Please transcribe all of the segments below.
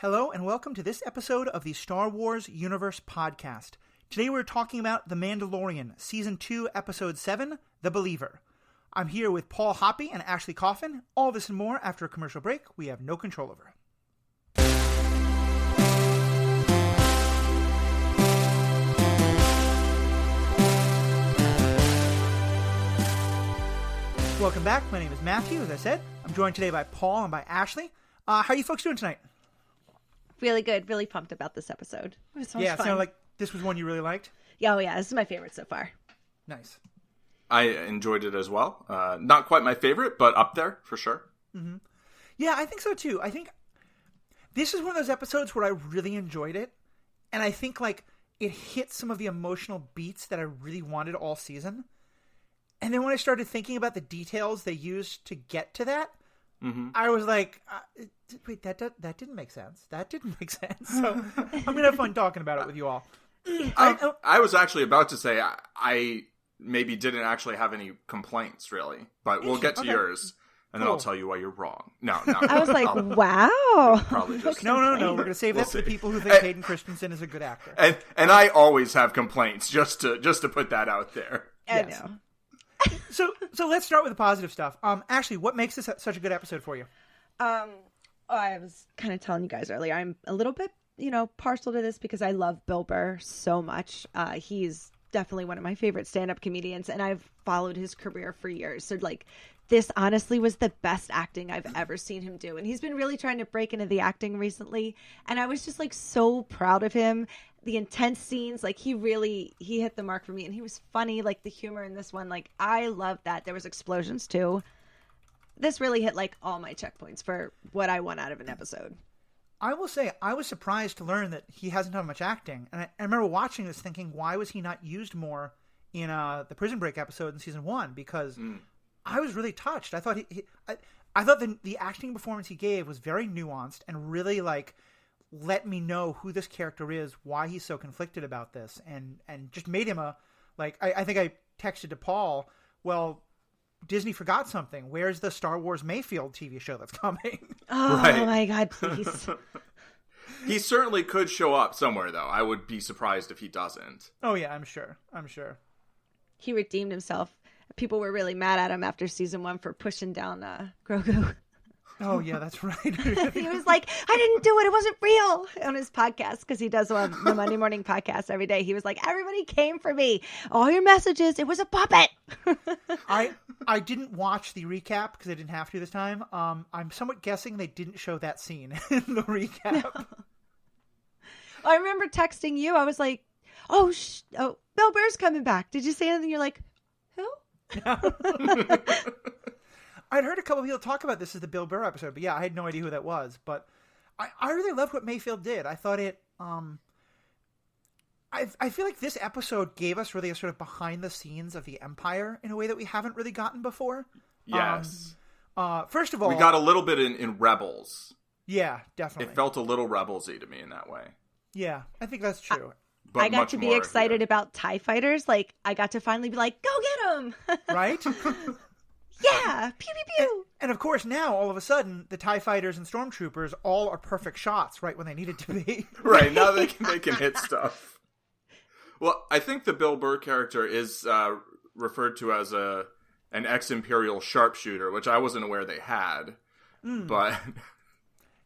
Hello and welcome to this episode of the Star Wars Universe Podcast. Today we're talking about The Mandalorian, Season 2, Episode 7, The Believer. I'm here with Paul Hoppe and Ashley Coffin. All this and more after a commercial break we have no control over. Welcome back. My name is Matthew, as I said. I'm joined today by Paul and by Ashley. How are you folks doing tonight? Really good. Really pumped about this episode. It was so much fun. It sounded like this was one you really liked. Oh, yeah. This is my favorite so far. Nice. I enjoyed it as well. Not quite my favorite, but up there for sure. Mm-hmm. Yeah, I think so too. I think this is one of those episodes where I really enjoyed it. And I think like it hit some of the emotional beats that I really wanted all season. And then when I started thinking about the details they used to get to that, I was like, wait, that didn't make sense. That didn't make sense. So I'm going to have fun talking about it with you all. I was actually about to say I maybe didn't actually have any complaints, really. But we'll get to yours, and then I'll tell you why you're wrong. No. I was like, wow. Probably just No. We're going to save that for the people who think Hayden Christensen is a good actor. And I always have complaints, just to put that out there. I know. So let's start with the positive stuff. Ashley, what makes this such a good episode for you? I was kind of telling you guys earlier, I'm a little bit, partial to this because I love Bill Burr so much. He's definitely one of my favorite stand-up comedians, and I've followed his career for years. So, this honestly was the best acting I've ever seen him do. And he's been really trying to break into the acting recently. And I was just, so proud of him. The intense scenes, he hit the mark for me. And he was funny, the humor in this one. I loved that. There was explosions, too. This really hit, all my checkpoints for what I want out of an episode. I will say, I was surprised to learn that he hasn't done much acting. And I remember watching this thinking, why was he not used more in the Prison Break episode in Season 1? Because I was really touched. I thought I thought the acting performance he gave was very nuanced and really, let me know who this character is, why he's so conflicted about this, and just made him I think I texted to Paul, well, Disney forgot something. Where's the Star Wars Mayfield TV show that's coming? Oh, right. My God, please. He certainly could show up somewhere, though. I would be surprised if he doesn't. Oh, yeah, I'm sure. He redeemed himself. People were really mad at him after Season 1 for pushing down Grogu. Oh, yeah, that's right. He was like, I didn't do it. It wasn't real on his podcast because he does the Monday morning podcast every day. He was like, everybody came for me. All your messages. It was a puppet. I didn't watch the recap because I didn't have to this time. I'm somewhat guessing they didn't show that scene in the recap. I remember texting you. I was like, oh, Bill Burr's coming back. Did you say anything? You're like, who? I'd heard a couple of people talk about this as the Bill Burr episode, but yeah, I had no idea who that was. But I really loved what Mayfield did. I thought it. I feel like this episode gave us really a sort of behind the scenes of the Empire in a way that we haven't really gotten before. Yes. First of all, we got a little bit in Rebels. Yeah, definitely. It felt a little Rebels-y to me in that way. Yeah, I think that's true. But I got to be excited about TIE fighters. I got to finally be like, go get them. Right? Yeah, pew, pew, pew. And of course, now, all of a sudden, the TIE fighters and stormtroopers all are perfect shots right when they needed to be. Right, now they can hit stuff. Well, I think the Bill Burr character is referred to as an ex-Imperial sharpshooter, which I wasn't aware they had. But...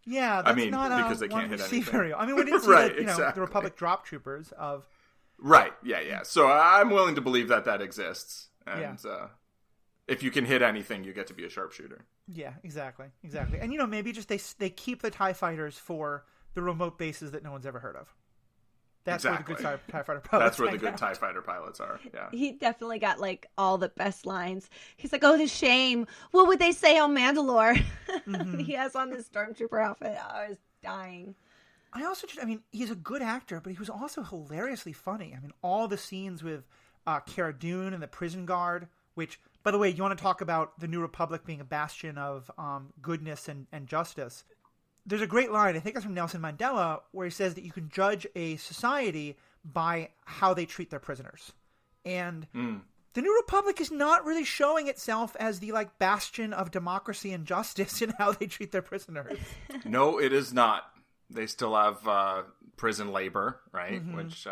Yeah, that's not because they can't hit anything. Very, I mean, we didn't see right, the Republic drop troopers of... Right, yeah. So I'm willing to believe that exists. And if you can hit anything, you get to be a sharpshooter. Yeah, exactly. And, maybe just they keep the TIE fighters for the remote bases that no one's ever heard of. That's where the good TIE fighter pilots That's where the good TIE fighter pilots are, yeah. He definitely got, all the best lines. He's like, oh, the shame. What would they say on Mandalore? Mm-hmm. He has on this stormtrooper outfit. I was dying. I also he's a good actor, but he was also hilariously funny. I mean, all the scenes with Cara Dune and the prison guard, which, by the way, you want to talk about the New Republic being a bastion of goodness and justice. There's a great line, I think it's from Nelson Mandela, where he says that you can judge a society by how they treat their prisoners. And the New Republic is not really showing itself as the bastion of democracy and justice in how they treat their prisoners. No, it is not. They still have prison labor, right? Mm-hmm. Which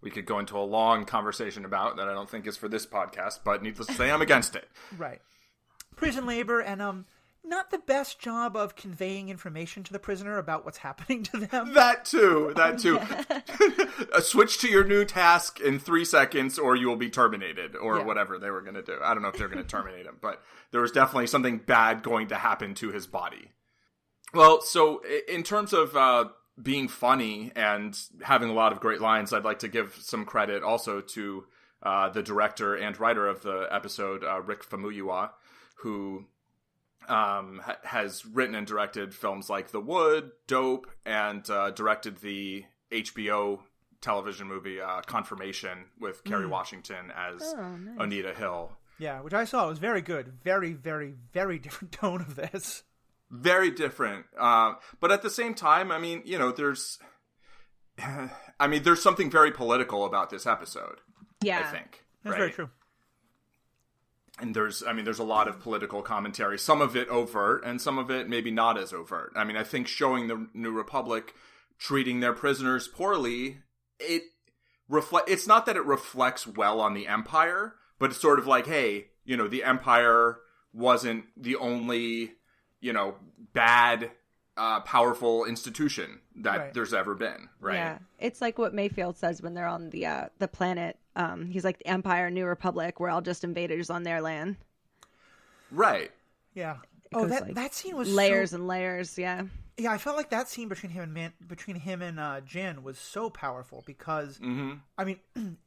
we could go into a long conversation about that I don't think is for this podcast, but needless to say, I'm against it. Right. Prison labor and not the best job of conveying information to the prisoner about what's happening to them. That too. Switch to your new task in 3 seconds or you will be terminated or whatever they were going to do. I don't know if they're going to terminate him, but there was definitely something bad going to happen to his body. Well, so in terms of being funny and having a lot of great lines, I'd like to give some credit also to the director and writer of the episode, Rick Famuyiwa, who has written and directed films like The Wood, Dope, and directed the HBO television movie Confirmation with Kerry Washington as nice. Anita Hill. Yeah, which I saw. It was very good. Very, very, very different tone of this. Very different. But at the same time, I mean, there's something very political about this episode. Yeah. I think. That's right? very true. And there's a lot of political commentary, some of it overt and some of it maybe not as overt. I mean, I think showing the New Republic treating their prisoners poorly, it's not that it reflects well on the Empire, but it's sort of like, hey, the Empire wasn't the only, bad, powerful institution that there's ever been, right? Yeah, it's like what Mayfield says when they're on the planet. He's like, the Empire, New Republic, we're all just invaders on their land. Right. Yeah. Like that scene was layers and layers. Yeah. Yeah, I felt like that scene between him and Jin was so powerful because I mean,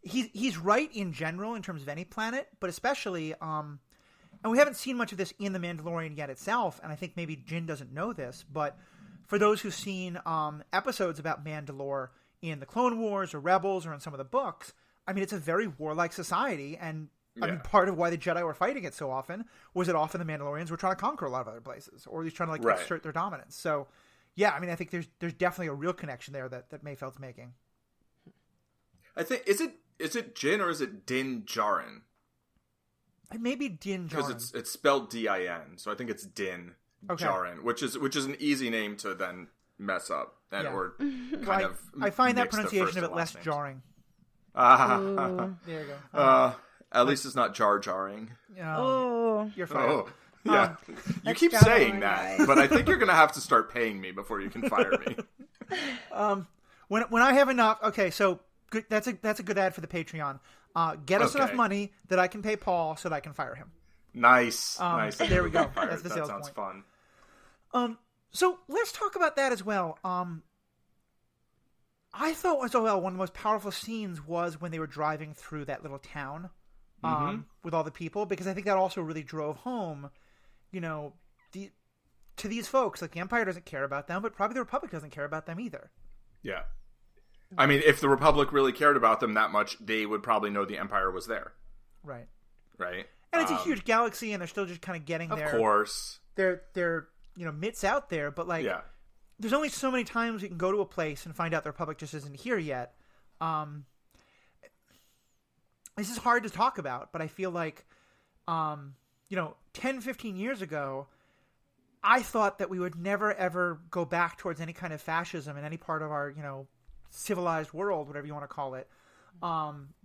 he's right in general in terms of any planet, but especially and we haven't seen much of this in The Mandalorian yet itself, and I think maybe Jin doesn't know this, but for those who've seen episodes about Mandalore in the Clone Wars or Rebels or in some of the books, I mean, it's a very warlike society, and I mean, part of why the Jedi were fighting it so often was that often the Mandalorians were trying to conquer a lot of other places, or at least trying to assert their dominance. So, yeah, I mean, I think there's definitely a real connection there that Mayfield's making. I think is it Jin or is it Din Djarin? It may be Din Djarin because it's spelled D-I-N, so I think it's Din Djarin, which is an easy name to then mess up or kind of. I find that pronunciation a bit less jarring. There you go. At least it's not jar-jarring. You're fine. Oh, yeah. You keep saying that, but I think you're going to have to start paying me before you can fire me. When I have enough, okay, so good, that's a good ad for the Patreon. Get us enough money that I can pay Paul so that I can fire him. Nice. Nice. There we go. That's the sales point. That sounds fun. So let's talk about that as well. I thought one of the most powerful scenes was when they were driving through that little town with all the people, because I think that also really drove home, to these folks. Like, the Empire doesn't care about them, but probably the Republic doesn't care about them either. Yeah. I mean, if the Republic really cared about them that much, they would probably know the Empire was there. Right. Right. And it's a huge galaxy, and they're still just kind of getting Of course. They're mitts out there, but there's only so many times you can go to a place and find out the Republic just isn't here yet. This is hard to talk about, but I feel like, 10, 15 years ago, I thought that we would never, ever go back towards any kind of fascism in any part of our, civilized world, whatever you want to call it.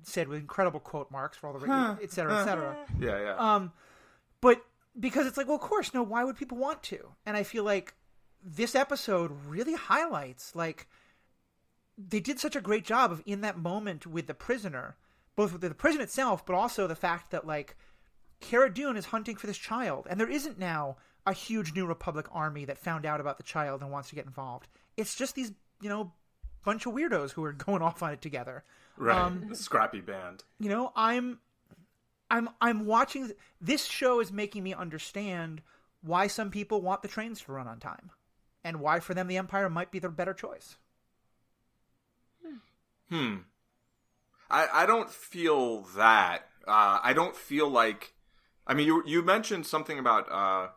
Said with incredible quote marks for all the, et cetera, et cetera. Yeah. But because it's like, well, of course, no, why would people want to? And I feel like this episode really highlights, they did such a great job of, in that moment with the prisoner, both with the prison itself, but also the fact that, Cara Dune is hunting for this child. And there isn't now a huge New Republic army that found out about the child and wants to get involved. It's just these, bunch of weirdos who are going off on it together. Right. Scrappy band. I'm watching. This show is making me understand why some people want the trains to run on time, and why for them the Empire might be the better choice. I don't feel that. I don't feel like. I mean, you mentioned something about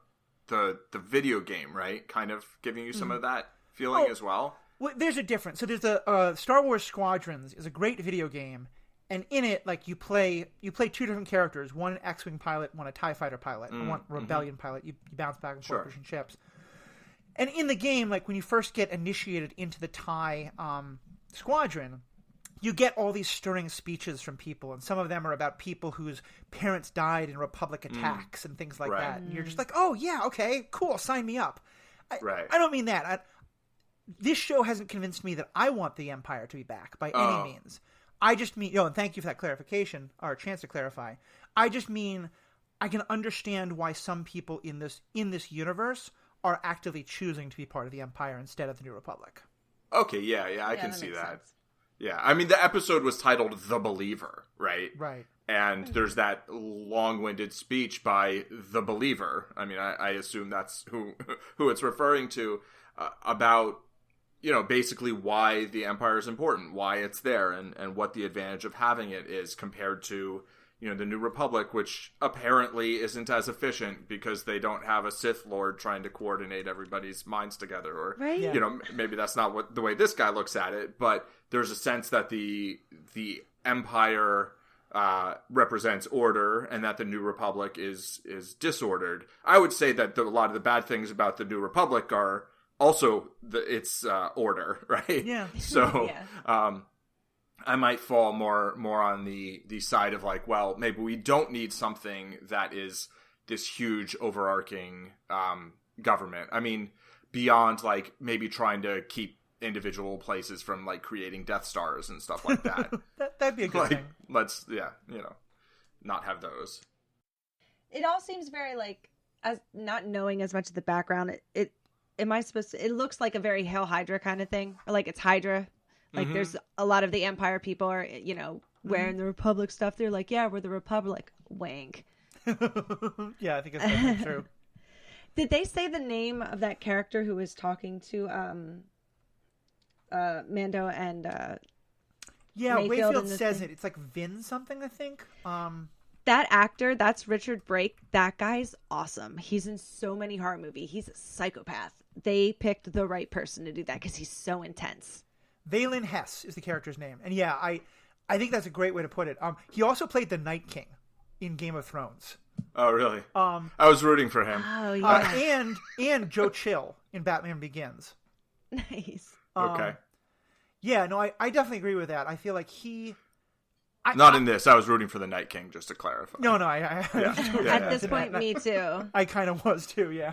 the video game, right? Kind of giving you some of that feeling as well. Well, there's a difference. So there's the Star Wars Squadrons is a great video game, and in it, you play two different characters: one an X-wing pilot, one a TIE fighter pilot, and one rebellion pilot. You bounce back and forth between ships. And in the game, like when you first get initiated into the TIE squadron, you get all these stirring speeches from people, and some of them are about people whose parents died in Republic attacks and things like that. And you're just like, oh, yeah, okay, cool, sign me up. I don't mean that. This show hasn't convinced me that I want the Empire to be back by any means. I just mean, and thank you for that clarification, or a chance to clarify. I just mean I can understand why some people in this universe are actively choosing to be part of the Empire instead of the New Republic. Okay, yeah, I can see that. Sense. Yeah, I mean, the episode was titled The Believer, right? Right. And there's that long-winded speech by The Believer. I mean, I assume that's who it's referring to, about, basically why the Empire is important, why it's there, and what the advantage of having it is compared to, the New Republic, which apparently isn't as efficient because they don't have a Sith Lord trying to coordinate everybody's minds together. Or, maybe that's not the way this guy looks at it, but there's a sense that the Empire represents order and that the New Republic is disordered. I would say that a lot of the bad things about the New Republic are also its order, right? Yeah. So, I might fall more on the side of like, well, maybe we don't need something that is this huge overarching government. I mean, beyond like maybe trying to keep individual places from like creating Death Stars and stuff like that. That'd be a good thing. Let's, not have those. It all seems very like, as not knowing as much of the background, it looks like a very Hail Hydra kind of thing, or like it's Hydra. Like there's a lot of the Empire people are, wearing the Republic stuff. They're like, yeah, we're the Republic. Wank. Yeah, I think it's definitely true. Did they say the name of that character who was talking to Mando and yeah, Mayfield Wayfield says it. It's like Vin something, I think. That actor, that's Richard Brake. That guy's awesome. He's in so many horror movies. He's a psychopath. They picked the right person to do that because he's so intense. Valen Hess is the character's name. And yeah, I think that's a great way to put it. He also played the Night King in Game of Thrones. Oh, really? I was rooting for him. Oh, yeah. And Joe Chill in Batman Begins. Nice. Okay. Yeah, no, I definitely agree with that. I feel like Not in this. I was rooting for the Night King, just to clarify. No, At this point, me too. I kind of was too, yeah.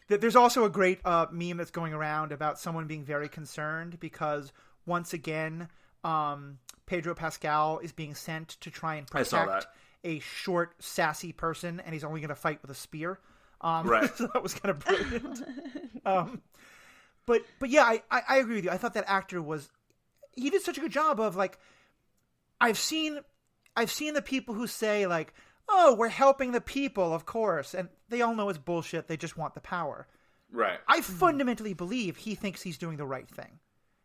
There's also a great meme that's going around about someone being very concerned because once again, Pedro Pascal is being sent to try and protect a short, sassy person, and he's only going to fight with a spear. Right. So that was kind of brilliant. But yeah, I agree with you. I thought that actor he did such a good job of like, I've seen the people who say like, oh, we're helping the people, of course. And they all know it's bullshit. They just want the power. Right. I fundamentally believe he thinks he's doing the right thing.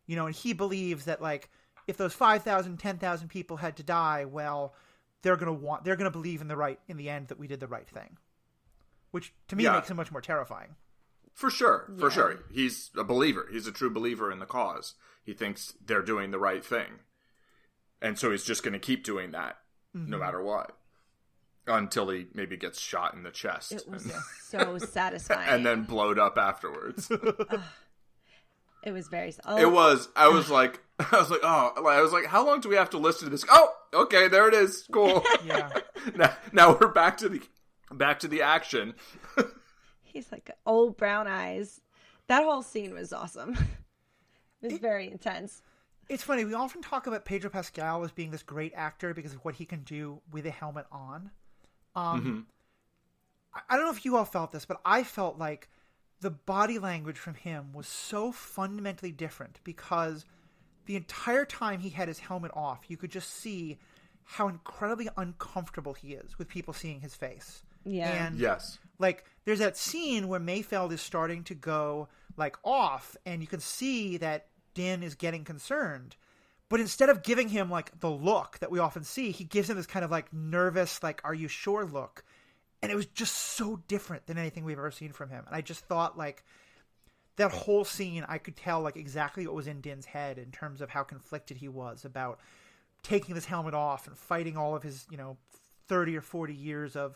And he believes that, like, if those 5,000, 10,000 people had to die, well, they're going to believe in the end that we did the right thing. Which, to me, makes him much more terrifying. For sure. For sure. He's a believer. He's a true believer in the cause. He thinks they're doing the right thing. And so he's just going to keep doing that, no matter what. Until he maybe gets shot in the chest. It was so satisfying. And then blowed up afterwards. It was very... It was. I was like, how long do we have to listen to this? Oh, okay, there it is. Cool. Yeah. Now we're back to the action. He's like old brown eyes. That whole scene was awesome. It was very intense. It's funny. We often talk about Pedro Pascal as being this great actor because of what he can do with a helmet on. I don't know if you all felt this, but I felt like the body language from him was so fundamentally different because the entire time he had his helmet off, you could just see how incredibly uncomfortable he is with people seeing his face. Yeah. And yes. Like, there's that scene where Mayfeld is starting to go like off, and you can see that Din is getting concerned. But instead of giving him, like, the look that we often see, he gives him this kind of, like, nervous, like, are you sure look? And it was just so different than anything we've ever seen from him. And I just thought, like, that whole scene, I could tell, like, exactly what was in Din's head in terms of how conflicted he was about taking this helmet off and fighting all of his, 30 or 40 years of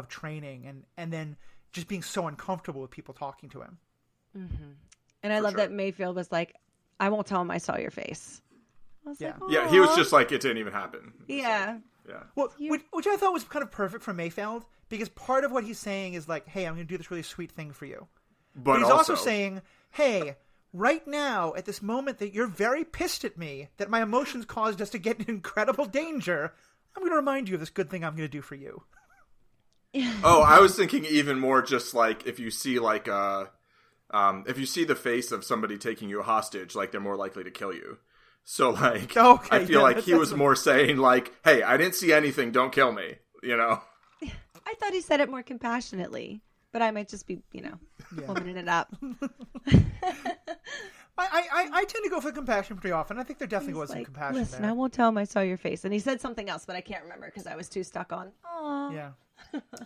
training. And then just being so uncomfortable with people talking to him. Mm-hmm. And I love that Mayfield was like, I won't tell him I saw your face. I was like, yeah, he was just like, it didn't even happen. Yeah. Yeah. Well, which I thought was kind of perfect for Mayfield, because part of what he's saying is like, hey, I'm going to do this really sweet thing for you. But he's also saying, hey, right now, at this moment that you're very pissed at me, that my emotions caused us to get in incredible danger, I'm going to remind you of this good thing I'm going to do for you. Oh, I was thinking even more just like if you see like if you see the face of somebody taking you hostage, like they're more likely to kill you. So like, I feel like he was more saying like, hey, I didn't see anything, don't kill me, you know? I thought he said it more compassionately, but I might just be, womaning it up. I tend to go for the compassion pretty often. I think there definitely was some compassion Listen, there. I won't tell him I saw your face. And he said something else, but I can't remember because I was too stuck on, aw. Yeah.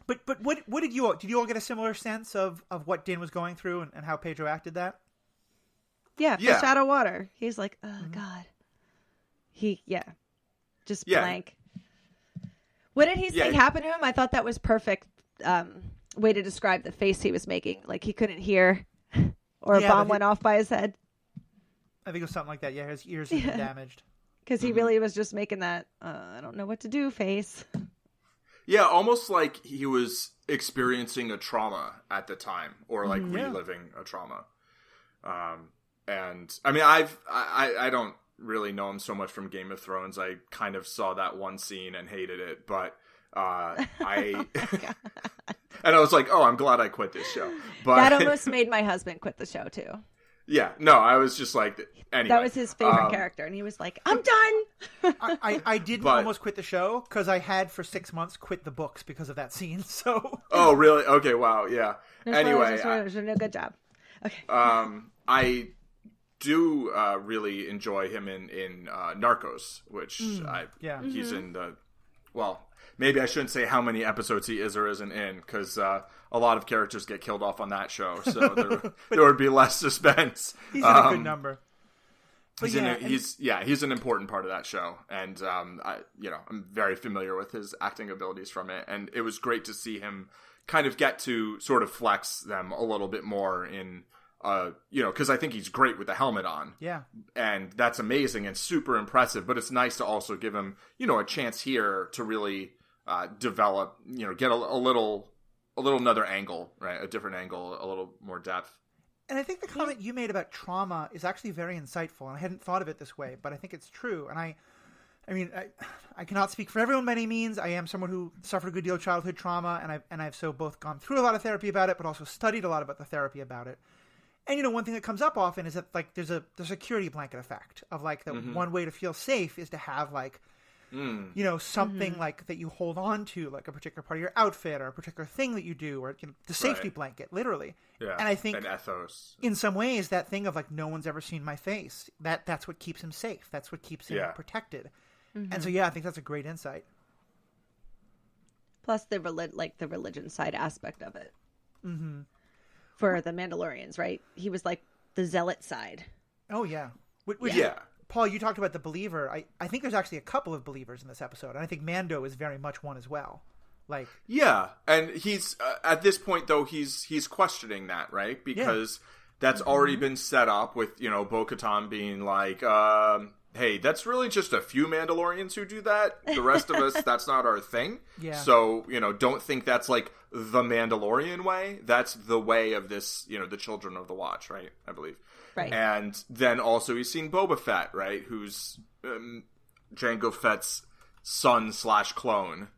But what did you all get a similar sense of what Din was going through and how Pedro acted that? Yeah, fish out of water. He's like, oh, God. Just blank. What did he think happened to him? I thought that was perfect way to describe the face he was making. Like he couldn't hear or a bomb went off by his head. I think it was something like that. Yeah, his ears had been damaged. Because he really was just making that, I don't know what to do face. Yeah, almost like he was experiencing a trauma at the time, or like reliving a trauma. And I mean, I don't really know him so much from Game of Thrones. I kind of saw that one scene and hated it, but and I was like, oh, I'm glad I quit this show. But that almost made my husband quit the show too. Yeah, no, I was just like, anyway. That was his favorite character, and he was like, I'm done! I did almost quit the show, because I had for 6 months quit the books because of that scene, so... Oh, really? Okay, wow, yeah. Anyway... Good job. Okay. I do really enjoy him in Narcos, which he's in the... Well, maybe I shouldn't say how many episodes he is or isn't in, because a lot of characters get killed off on that show, so there would be less suspense. He's in a good number. But he's an important part of that show, and I'm very familiar with his acting abilities from it, and it was great to see him kind of get to sort of flex them a little bit more in, because I think he's great with the helmet on. Yeah. And that's amazing and super impressive, but it's nice to also give him, a chance here to really develop, get a little another angle, right? A different angle, a little more depth. And I think the comment you made about trauma is actually very insightful, and I hadn't thought of it this way, but I think it's true. And I mean, I cannot speak for everyone by any means. I am someone who suffered a good deal of childhood trauma, and I've so both gone through a lot of therapy about it, but also studied a lot about the therapy about it. And, one thing that comes up often is that, like, there's a security blanket effect of, like, the one way to feel safe is to have, like, something like that you hold on to, like a particular part of your outfit or a particular thing that you do, or the safety blanket, literally. Yeah. And I think an ethos. In some ways, that thing of like, no one's ever seen my face, that's what keeps him safe. That's what keeps him protected. Mm-hmm. And so, I think that's a great insight. Plus the religion side aspect of it. Mm-hmm. For the Mandalorians, right? He was like the zealot side. Oh, yeah. Paul, you talked about the believer. I think there's actually a couple of believers in this episode, and I think Mando is very much one as well. Like, yeah, and he's at this point though he's questioning that, right? Because that's already been set up with Bo-Katan being like, hey, that's really just a few Mandalorians who do that. The rest of us, that's not our thing. Yeah. So don't think that's like the Mandalorian way. That's the way of this, the Children of the Watch, right? I believe. Right. And then also he's seen Boba Fett, right? Who's Jango Fett's son/clone.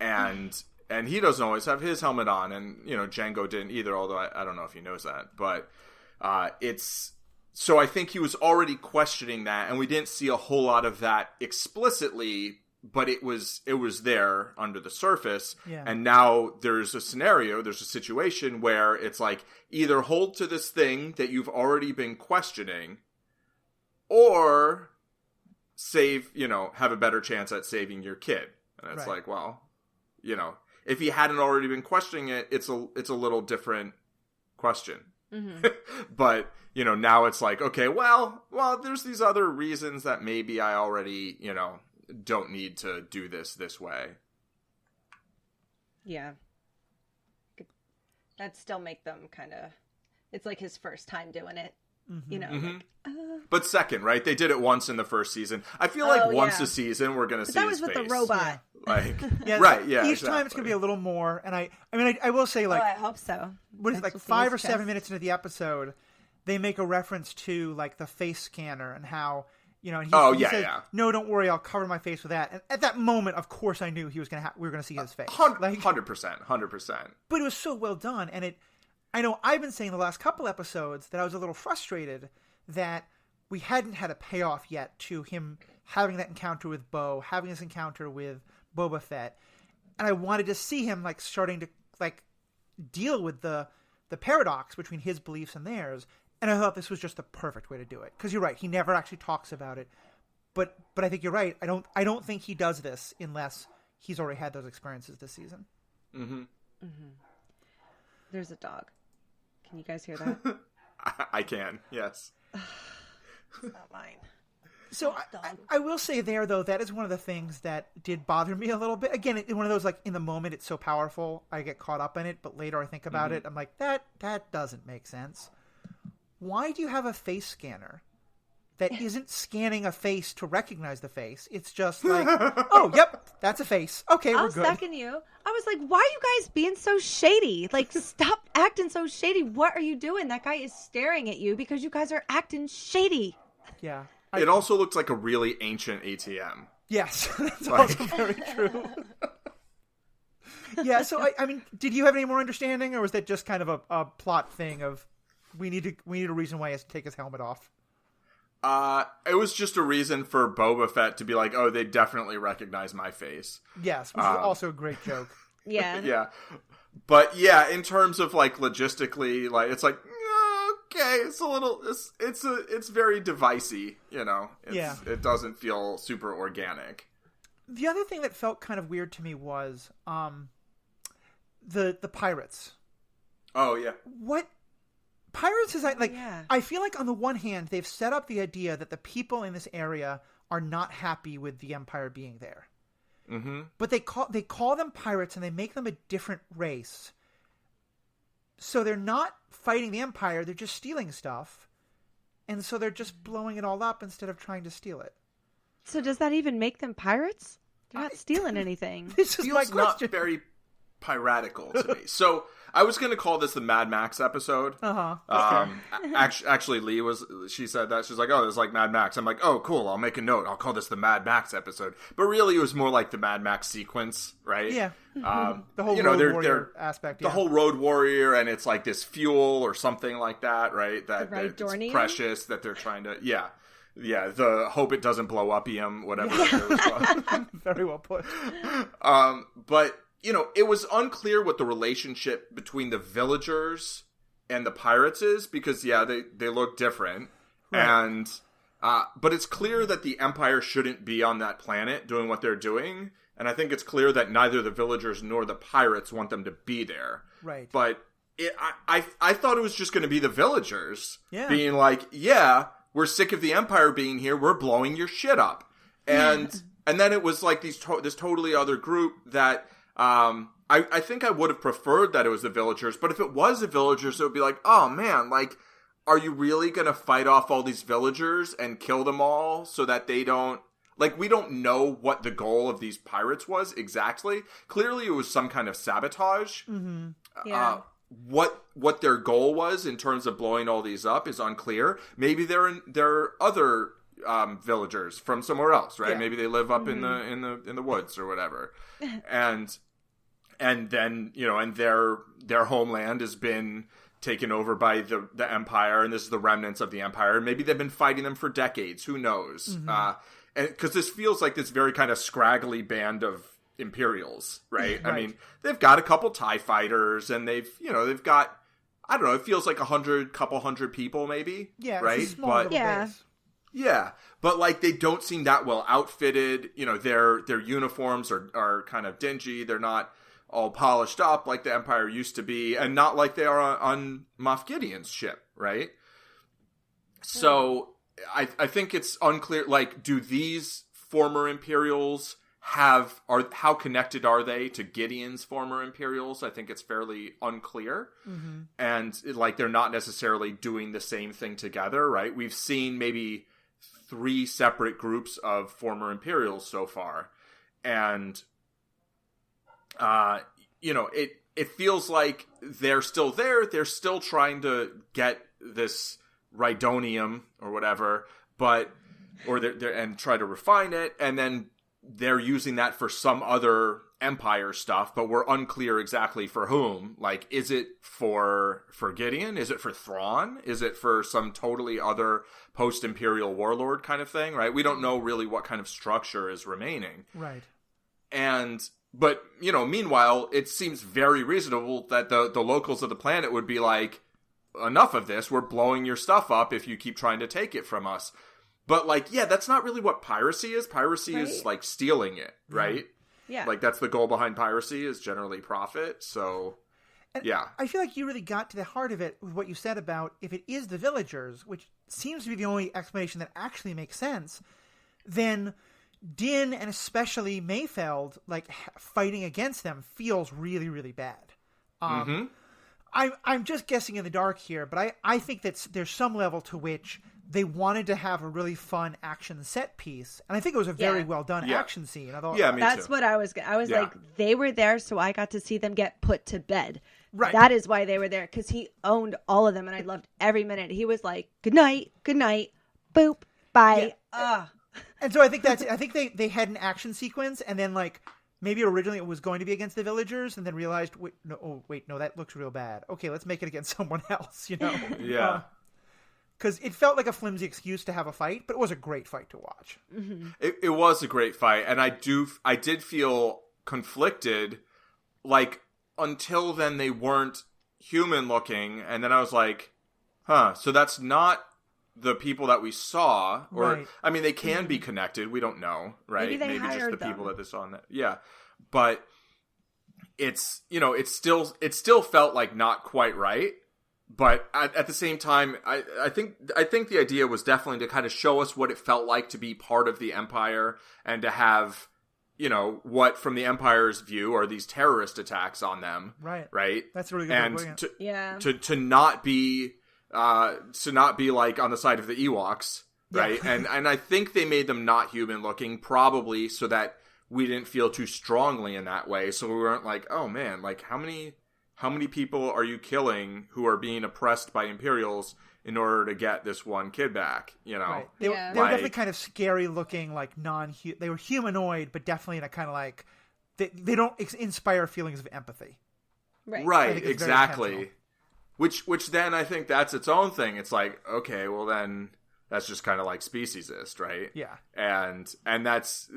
And he doesn't always have his helmet on. And, Jango didn't either, although I don't know if he knows that. But so I think he was already questioning that. And we didn't see a whole lot of that explicitly, but it was there under the surface. Yeah. And now there's a situation where it's like, either hold to this thing that you've already been questioning, or have a better chance at saving your kid. And it's like, well, if he hadn't already been questioning it, it's a little different question. Mm-hmm. But, now it's like, okay, well, there's these other reasons that maybe I already, don't need to do this way. Yeah. That'd still make them kind of. It's like his first time doing it. Mm-hmm. You know, like, But second, right? They did it once in the first season. I feel like once a season we're gonna see that his was with face. the robot. Like, Yeah, right? Yeah. Each time it's gonna be a little more, and I mean, I will say, like, I hope so. What is it, like We'll see 5 or his 7 chest. minutes into the episode, they make a reference to like the face scanner and how, you know, and he says, no, don't worry, I'll cover my face with that. And at that moment, of course, I knew he was we were gonna see his face. 100%. But it was so well done, and I know I've been saying the last couple episodes that I was a little frustrated that we hadn't had a payoff yet to him having that encounter with Bo, having this encounter with Boba Fett, and I wanted to see him like starting to like deal with the paradox between his beliefs and theirs. And I thought this was just the perfect way to do it, because you're right, he never actually talks about it. But I think you're right. I don't think he does this unless he's already had those experiences this season. Mm-hmm. Mm-hmm. There's a dog. Can you guys hear that? I can. Yes. It's not mine. So I will say there, though, that is one of the things that did bother me a little bit. Again, one of those, like, in the moment, it's so powerful, I get caught up in it, but later I think about it, I'm like, that doesn't make sense. Why do you have a face scanner that isn't scanning a face to recognize the face? It's just like, oh, yep, that's a face. Okay, we're good. I'll second you. I was like, why are you guys being so shady? Like, stop acting so shady. What are you doing? That guy is staring at you because you guys are acting shady. Yeah. It also looks like a really ancient ATM. Yes, that's also very true. Yeah, so I mean, did you have any more understanding, or was that just kind of a plot thing of we need a reason why he has to take his helmet off? It was just a reason for Boba Fett to be like, oh, they definitely recognize my face. Yes, which is also a great joke. Yeah. Yeah. But yeah, in terms of like logistically, like it's like okay, it's a little it's very devicey, you know. It doesn't feel super organic. The other thing that felt kind of weird to me was the pirates. Oh yeah. What pirates is like? I feel like on the one hand they've set up the idea that the people in this area are not happy with the Empire being there. Mm-hmm. But they call them pirates and they make them a different race. So they're not fighting the Empire, they're just stealing stuff. And so they're just blowing it all up instead of trying to steal it. So does that even make them pirates? They're not stealing anything. This is my Feels question. not very piratical to me. So I was going to call this the Mad Max episode. Actually, she said that. She's like, oh, it's like Mad Max. I'm like, oh, cool. I'll make a note. I'll call this the Mad Max episode. But really, it was more like the Mad Max sequence, right? Yeah. The whole road warrior aspect. Yeah. The whole road warrior, and it's like this fuel or something like that, right? That it's precious that they're trying to, yeah. The hope it doesn't blow up-ium, whatever. Yeah. Very well put. But you know, it was unclear what the relationship between the villagers and the pirates is, because they look different, right. And but it's clear that the Empire shouldn't be on that planet doing what they're doing, and I think it's clear that neither the villagers nor the pirates want them to be there. Right. But I thought it was just going to be the villagers being like, yeah, we're sick of the Empire being here, we're blowing your shit up, and then it was like this totally other group that. I think I would have preferred that it was the villagers, but if it was the villagers, it would be like, oh man, like, are you really gonna fight off all these villagers and kill them all so that they don't, like, we don't know what the goal of these pirates was exactly. Clearly it was some kind of sabotage. Mm-hmm. Yeah. What their goal was in terms of blowing all these up is unclear. Maybe they're other villagers from somewhere else, right? Yeah. Maybe they live up in the woods or whatever, and then, you know, and their homeland has been taken over by the Empire, and this is the remnants of the Empire. Maybe they've been fighting them for decades. Who knows? And because this feels like this very kind of scraggly band of Imperials, right? I mean, they've got a couple TIE fighters, and they've got, I don't know, it feels like couple hundred people, maybe. Yeah, right. It's a small little base. Yeah, but like they don't seem that well outfitted. You know, their uniforms are kind of dingy. They're not all polished up like the Empire used to be, and not like they are on Moff Gideon's ship, right? So I think it's unclear. Like, do these former Imperials how connected are they to Gideon's former Imperials? I think it's fairly unclear. Mm-hmm. And like they're not necessarily doing the same thing together, right? We've seen maybe 3 separate groups of former Imperials so far. And it feels like they're still there. They're still trying to get this Rhydonium or whatever, and try to refine it, and then they're using that for some other Empire stuff, but we're unclear exactly for whom. Like, is it for Gideon? Is it for Thrawn? Is it for some totally other post-Imperial warlord kind of thing, right? We don't know really what kind of structure is remaining. Right. But, meanwhile, it seems very reasonable that the locals of the planet would be like, enough of this, we're blowing your stuff up if you keep trying to take it from us. But, like, yeah, that's not really what piracy is. Piracy is, like, stealing it, right? Yeah. Like, that's the goal behind piracy is generally profit, so, yeah. I feel like you really got to the heart of it with what you said about if it is the villagers, which seems to be the only explanation that actually makes sense, then Din and especially Mayfeld, like, fighting against them feels really, really bad. I'm just guessing in the dark here, but I think that there's some level to which they wanted to have a really fun action set piece, and I think it was a very well done action scene. I thought, me that's too. what I was like, they were there, so I got to see them get put to bed. Right. That is why they were there, because he owned all of them, and I loved every minute. He was like, good night, boop, bye. Yeah. And so I think they had an action sequence, and then like maybe originally it was going to be against the villagers, and then realized, wait, no, that looks real bad. Okay, let's make it against someone else. Yeah. Because it felt like a flimsy excuse to have a fight, but it was a great fight to watch. Mm-hmm. It was a great fight, and I did feel conflicted, like, until then they weren't human looking, and then I was like, so that's not the people that we saw, or, right. I mean, they can be connected, we don't know, right? Maybe just the them. people that they saw in that, yeah, but it's, it still felt like not quite right. But at the same time, I think the idea was definitely to kind of show us what it felt like to be part of the Empire and to have, what from the Empire's view are these terrorist attacks on them. Right. Right. That's a really good and way of putting it. to not be like on the side of the Ewoks. Right. Yeah. and I think they made them not human looking, probably so that we didn't feel too strongly in that way. So we weren't like, oh man, like how many people are you killing who are being oppressed by Imperials in order to get this one kid back? Right. They were definitely kind of scary looking, like they were humanoid, but definitely in a kind of like they don't inspire feelings of empathy. Right. Exactly. Which then I think that's its own thing. It's like, okay, well then that's just kind of like speciesist, right? Yeah. And that's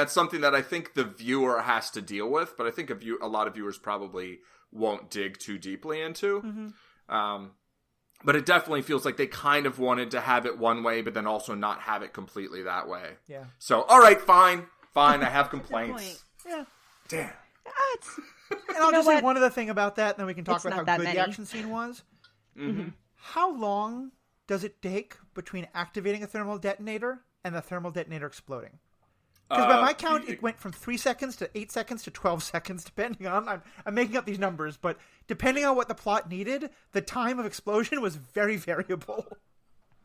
something that I think the viewer has to deal with, but I think a lot of viewers probably won't dig too deeply into. Mm-hmm. But it definitely feels like they kind of wanted to have it one way, but then also not have it completely that way. Yeah. So, all right, fine. I have complaints. Yeah. Damn. And I'll just say one other thing about that, and then we can talk about how good many. the action scene was. Mm-hmm. How long does it take between activating a thermal detonator and the thermal detonator exploding? Because by my count, it went from 3 seconds to 8 seconds to 12 seconds, depending on... I'm making up these numbers, but depending on what the plot needed, the time of explosion was very variable.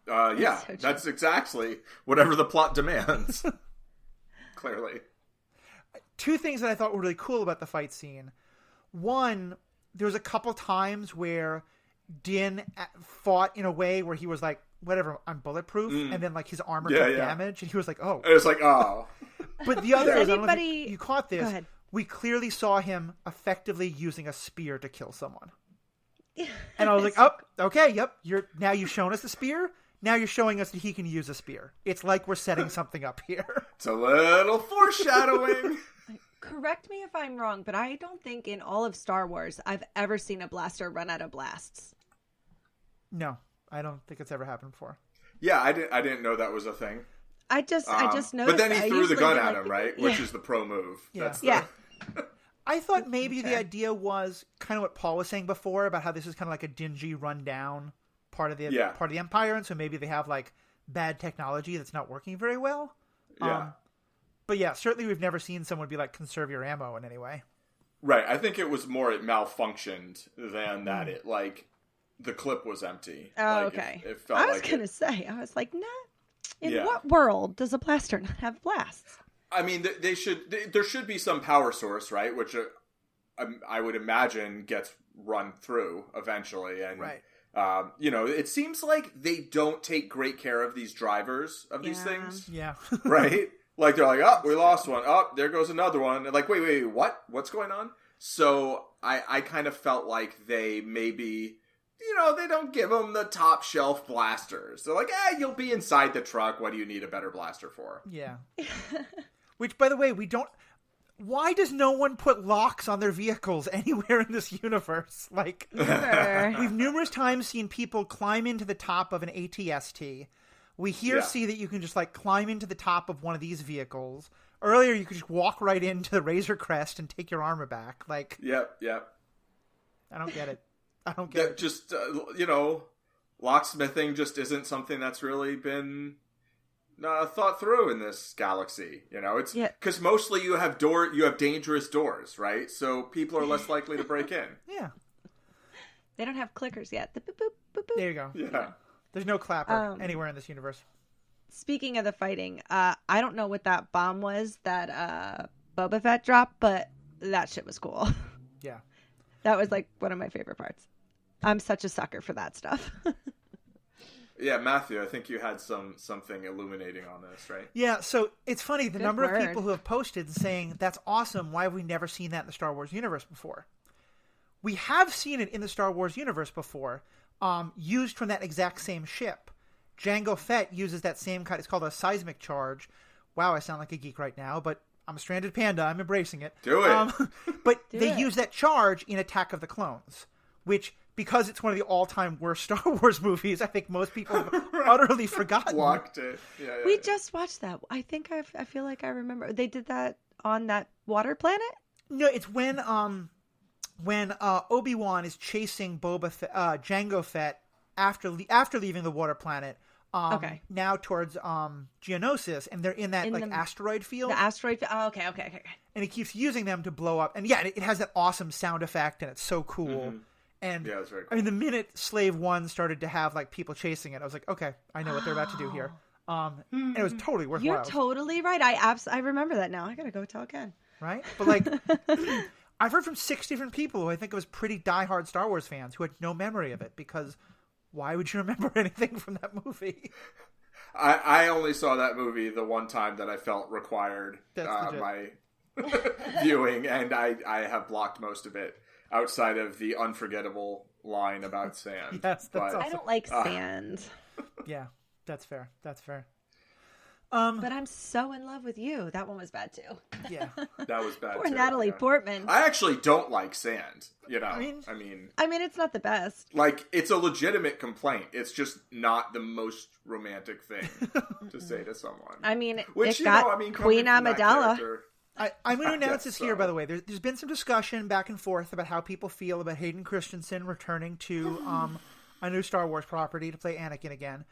Yeah, that's exactly whatever the plot demands. Clearly. 2 things that I thought were really cool about the fight scene. One, there was a couple times where Din fought in a way where he was like, whatever, I'm bulletproof, and then like his armor took damage, and he was like, oh. And it's like, oh. But the other is, I don't know if you caught this, we clearly saw him effectively using a spear to kill someone. And I was like, oh, okay, yep, you've shown us the spear, now you're showing us that he can use a spear. It's like we're setting something up here. It's a little foreshadowing. Correct me if I'm wrong, but I don't think in all of Star Wars I've ever seen a blaster run out of blasts. No, I don't think it's ever happened before. Yeah, I didn't know that was a thing. I just noticed. But then he threw the gun at him, right? Yeah. Which is the pro move. Yeah. I thought maybe the idea was kind of what Paul was saying before about how this is kind of like a dingy, rundown part of the Empire, and so maybe they have like bad technology that's not working very well. Yeah. But yeah, certainly we've never seen someone be like, conserve your ammo in any way. Right. I think it was more it malfunctioned than that it, like, the clip was empty. Oh, like, okay. It felt I was like going to say, I was like, nah. In what world does a blaster not have blasts? I mean, there should be some power source, right? Which I would imagine gets run through eventually. And, right. It seems like they don't take great care of these drivers of these things. Yeah. Right? Like, they're like, oh, we lost one. Oh, there goes another one. And like, wait, what? What's going on? So I kind of felt like they maybe, they don't give them the top shelf blasters. They're like, you'll be inside the truck. What do you need a better blaster for? Yeah. Which, by the way, why does no one put locks on their vehicles anywhere in this universe? Like, we've numerous times seen people climb into the top of an ATST. We see that you can just, like, climb into the top of one of these vehicles. Earlier, you could just walk right into the Razor Crest and take your armor back. Like, Yep. I don't get it. It. Just, locksmithing just isn't something that's really been thought through in this galaxy. It's because mostly you have dangerous doors, right? So people are less likely to break in. Yeah. They don't have clickers yet. The boop, boop, boop, boop. There you go. Yeah. There's no clapper anywhere in this universe. Speaking of the fighting, I don't know what that bomb was that Boba Fett dropped, but that shit was cool. Yeah. That was like one of my favorite parts. I'm such a sucker for that stuff. Yeah, Matthew, I think you had something illuminating on this, right? Yeah, so it's funny, the Good number word. of people who have posted saying, that's awesome, why have we never seen that in the Star Wars universe before? We have seen it in the Star Wars universe before, used from that exact same ship. Jango Fett uses that same kind, it's called a seismic charge. Wow, I sound like a geek right now, but I'm a stranded panda, I'm embracing it. Do it! But they use that charge in Attack of the Clones, which, because it's one of the all-time worst Star Wars movies, I think most people have utterly forgotten. Blocked it. Yeah, We just watched that. I think I feel like I remember. They did that on that water planet? No, it's when Obi-Wan is chasing Jango Fett after leaving the water planet. Now towards Geonosis, and they're in that asteroid field. The asteroid field. Oh, okay. And he keeps using them to blow up. And yeah, it has that awesome sound effect, and it's so cool. Mm-hmm. And yeah, it's very cool. I mean, the minute Slave 1 started to have like people chasing it, I was like, okay, I know what they're about to do here. And it was totally worthwhile. You're totally right. I remember that now. I gotta go tell Ken. Right? But like, I've heard from 6 different people who I think it was pretty diehard Star Wars fans who had no memory of it, because why would you remember anything from that movie? I only saw that movie the one time that I felt required my viewing, and I have blocked most of it outside of the unforgettable line about sand. Yes, that's awesome. I don't like sand. Yeah, that's fair. But I'm so in love with you. That one was bad too. Yeah, that was bad. Poor Natalie Portman. I actually don't like sand. I mean, it's not the best. Like, it's a legitimate complaint. It's just not the most romantic thing to say to someone. I mean, which it got Queen Amidala. I'm going to announce this here, by the way. There's been some discussion back and forth about how people feel about Hayden Christensen returning to a new Star Wars property to play Anakin again.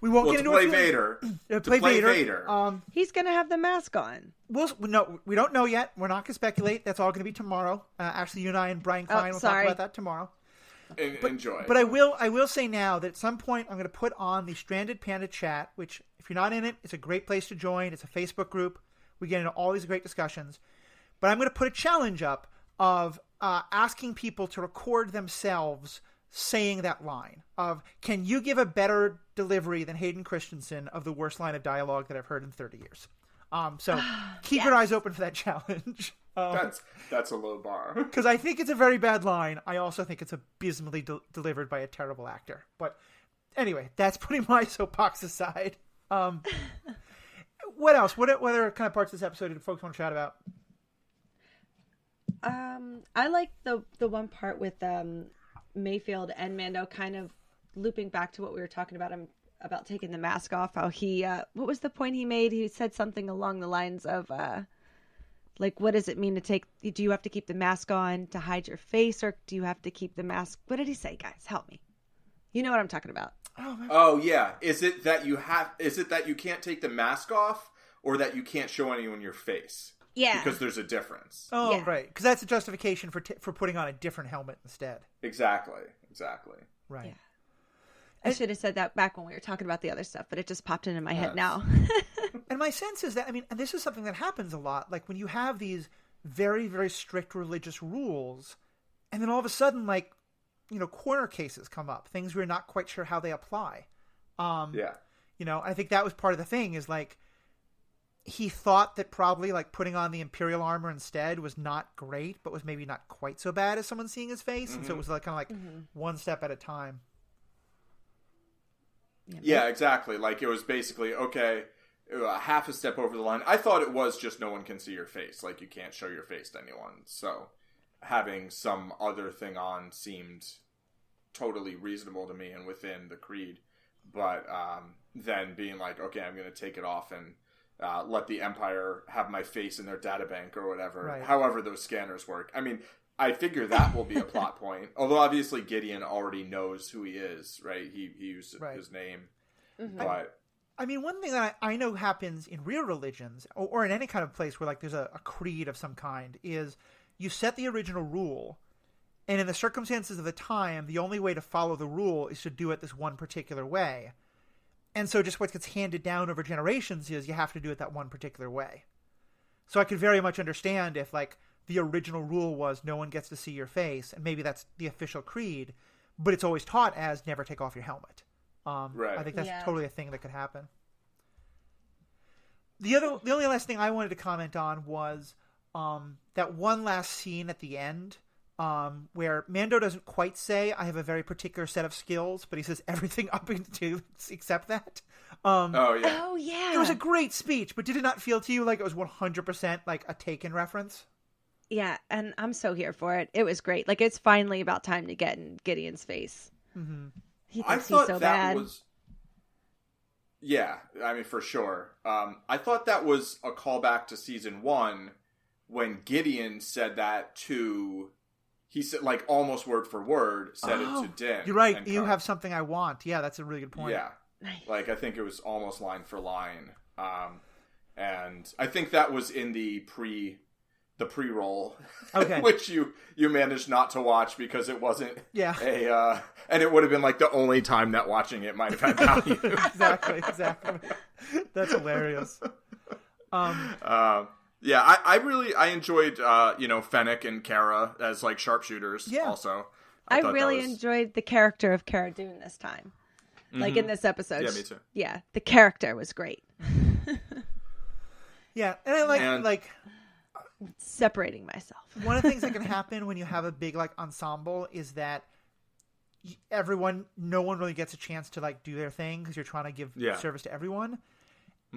We won't get into play Vader. Play Vader. He's going to have the mask on. We don't know yet. We're not going to speculate. That's all going to be tomorrow. Actually, you and I and Brian Klein will talk about that tomorrow. Enjoy. But I will say now that at some point I'm going to put on the Stranded Panda chat, which, if you're not in it, it's a great place to join. It's a Facebook group. We get into all these great discussions. But I'm going to put a challenge up of asking people to record themselves saying that line of, can you give a better delivery than Hayden Christensen of the worst line of dialogue that I've heard in 30 years? So keep your eyes open for that challenge. That's a low bar. Because I think it's a very bad line. I also think it's abysmally delivered by a terrible actor. But anyway, that's putting my soapbox aside. What else? What other kind of parts of this episode do folks want to chat about? I like the one part with Mayfield and Mando kind of looping back to what we were talking about taking the mask off. How he, what was the point he made? He said something along the lines of, like, what does it mean do you have to keep the mask on to hide your face, or do you have to keep the mask? What did he say, guys? Help me. You know what I'm talking about. Oh yeah. Is it that you can't take the mask off, or that you can't show anyone your face. Yeah. Because there's a difference. Oh, Yeah. right. Because that's a justification for putting on a different helmet instead. Exactly. Right. Yeah. I should have said that back when we were talking about the other stuff, but it just popped into my head now. And my sense is that, I mean, and this is something that happens a lot, like when you have these very, very strict religious rules, and then all of a sudden, like, you know, corner cases come up, things we're not quite sure how they apply. You know, I think that was part of the thing, is like, he thought that probably like putting on the Imperial armor instead was not great, but was maybe not quite so bad as someone seeing his face. And so it was like kind of like one step at a time. Yeah, exactly. Like it was basically, okay, half a step over the line. I thought it was just no one can see your face. Like you can't show your face to anyone. So having some other thing on seemed totally reasonable to me and within the creed. But then being like, okay, I'm going to take it off and let the Empire have my face in their databank or whatever. Right. However those scanners work. I mean, I figure that will be a plot point. Although obviously Gideon already knows who he is, right? He used his name. But I mean, one thing that I know happens in real religions, or in any kind of place where like there's a creed of some kind, is you set the original rule, and in the circumstances of the time, the only way to follow the rule is to do it this one particular way. And so just what gets handed down over generations is you have to do it that one particular way. So I could very much understand if like the original rule was no one gets to see your face, and maybe that's the official creed, but it's always taught as never take off your helmet. I think that's totally a thing that could happen. The only last thing I wanted to comment on was that one last scene at the end where Mando doesn't quite say, I have a very particular set of skills, but he says everything up into except that. Oh, yeah. It was a great speech, but did it not feel to you like it was 100% like a Taken reference? Yeah, and I'm so here for it. It was great. Like, it's finally about time to get in Gideon's face. Mm-hmm. He thinks he's so bad. Yeah, I mean, for sure. I thought that was a callback to season 1 when Gideon said that to... He said, like, almost word for word, said it to Din. You're right. You have something I want. Yeah, that's a really good point. Yeah. Like, I think it was almost line for line. And I think that was in the pre-roll, okay. which you managed not to watch because it wasn't and it would have been like the only time that watching it might have had value. Exactly. That's hilarious. Yeah, I enjoyed Fennec and Kara as like sharpshooters. Yeah. Also, I really enjoyed the character of Cara Dune this time, like in this episode. Yeah, me too. Yeah, the character was great. Yeah, and I like separating myself. One of the things that can happen when you have a big like ensemble is that no one really gets a chance to like do their thing because you're trying to give service to everyone.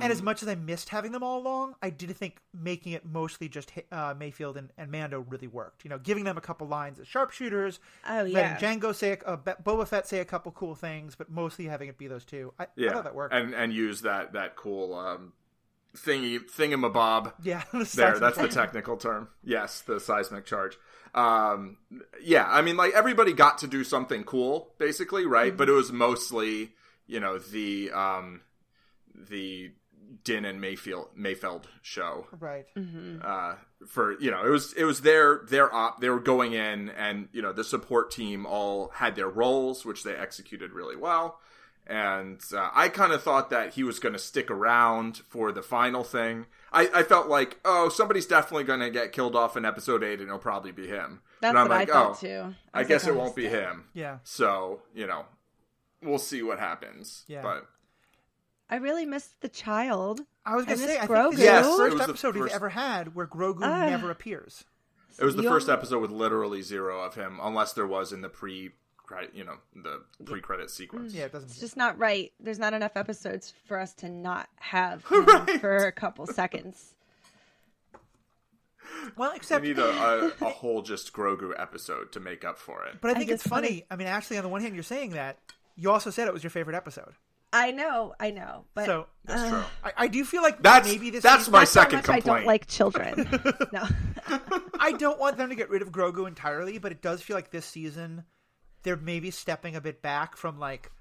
And as much as I missed having them all along, I did think making it mostly just Mayfield and Mando really worked. You know, giving them a couple lines as sharpshooters, letting Jango Boba Fett say a couple cool things, but mostly having it be those two. I thought that worked. And use that cool thingamabob. Yeah, that's the technical term. Yes, the seismic charge. I mean, like everybody got to do something cool, basically, right? Mm-hmm. But it was mostly, the Din and Mayfeld show, right? Mm-hmm. It was their op. They were going in, and the support team all had their roles, which they executed really well. And I kind of thought that he was going to stick around for the final thing. I felt like, somebody's definitely going to get killed off in episode 8, and it'll probably be him. That's what I thought too. I guess it won't be him. Yeah. So we'll see what happens. Yeah. But I really missed the child. I was going to say, I Grogu. think this is the first episode we've ever had where Grogu never appears. It was the first episode with literally 0 of him, unless there was in the pre-credit sequence. Yeah, it doesn't. It's just not right. There's not enough episodes for us to not have him for a couple seconds. Well, except we need a whole just Grogu episode to make up for it. But I think it's funny. I mean, actually, on the one hand, you're saying that. You also said it was your favorite episode. I know. But so that's true. I do feel like maybe this. That's my second complaint. I don't like children. No, I don't want them to get rid of Grogu entirely, but it does feel like this season they're maybe stepping a bit back from like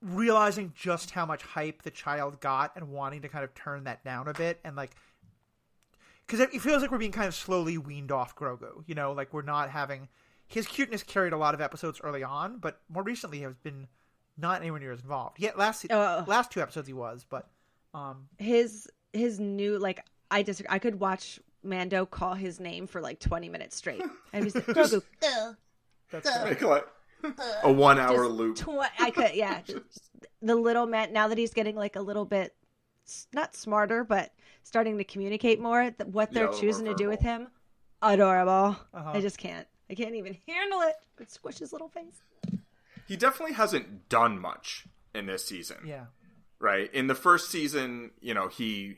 realizing just how much hype the child got and wanting to kind of turn that down a bit and like, because it feels like we're being kind of slowly weaned off Grogu, you know, like we're not having his cuteness carried a lot of episodes early on, but more recently has been not anywhere near as involved. Yeah, last 2 episodes he was, but his new, like, I disagree. I could watch Mando call his name for like 20 minutes straight, and he's like, Grogu. that's Make like a 1 hour loop. I could, yeah. The little man, now that he's getting like a little bit not smarter, but starting to communicate more, what they're choosing to do with him, adorable. I just can't. I can't even handle it. But squish his little face. He definitely hasn't done much in this season. Yeah. Right? In the first season, you know, he